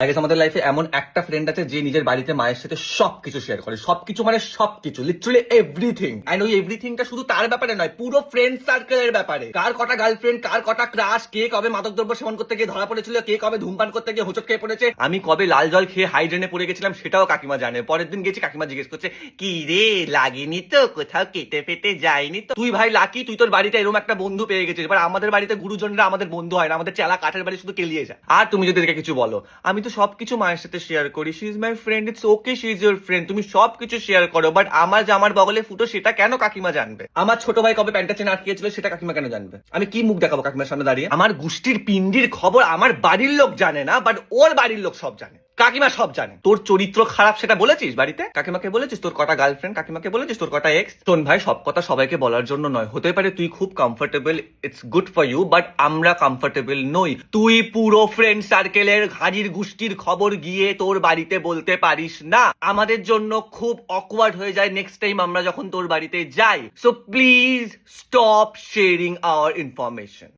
আমাদের লাইফে এমন একটা ফ্রেন্ড আছে যে নিজের বাড়িতে মায়ের সাথে সবকিছু শেয়ার করে, সবকিছু মানে সবকিছু, লিটারালি এভরিথিং। এন্ড ওই এভরিথিংটা শুধু তার ব্যাপারে নয়, পুরো ফ্রেন্ড সার্কেলের ব্যাপারে। কার কটা গার্লফ্রেন্ড, কার কটা ক্রাশ, কে কবে মাদকদ্রব্য সেবন করতে গিয়ে ধরা পড়েছিল, কে কবে ধূমপান করতে গিয়ে হোঁচট খেয়ে পড়েছে, আমি কবে লাল জল খেয়ে হাইড্রেনে পড়ে গেছিলাম সেটাও কাকিমা জানে। পরের দিন গেছি, কাকিমা জিজ্ঞেস করছে কি রে লাগেনি তো, কোথাও কেটে ফেটে যায়নি তো? তুই ভাই লাকি, তুই তোর বাড়িতে এরকম একটা বন্ধু পেয়ে গেছিস। এবার আমাদের বাড়িতে গুরুজনরা আমাদের বন্ধু হয় না, আমাদের চেলা কাঠের বাড়ি শুধু কেলিয়ে যায়। আর তুমি যদি এদেরকে কিছু বলো, আমি তো সবকিছু মায়ের সাথে শেয়ার করি, she is my friend, it's okay, she is your friend, তুমি সবকিছু শেয়ার করো, বাট আমার জামার বগলে ফুটো সেটা কেন কাকিমা জানবে? আমার ছোট ভাই কবে প্যান্টের চেন আটকিয়েছিল সেটা কাকিমা কেন জানবে? আমি কি মুখ দেখাবো কাকিমার সামনে দাঁড়িয়ে? আমার গোষ্ঠীর পিন্ডির খবর আমার বাড়ির লোক জানে না, বাট ওর বাড়ির লোক সব জানে, কাকিমা সব জানে। তোর চরিত্র খারাপ সেটা বলেছিস বাড়িতে? কাকিমাকে বলেছিস তোর কটা গার্লফ্রেন্ড? কাকিমাকে বলেছিস তোর কটা এক্স? শোন ভাই, সব কথা সবাইকে বলার জন্য নয়, হতে পারে তুই খুব comfortable, it's good for you, but আমরা কমফোর্টেবল নই। তুই পুরো ফ্রেন্ড সার্কেলের হাজির গোষ্ঠীর খবর গিয়ে তোর বাড়িতে বলতে পারিস না, আমাদের জন্য খুব অকওয়ার্ড হয়ে যায় নেক্সট টাইম আমরা যখন তোর বাড়িতে যাই। So please stop sharing our information.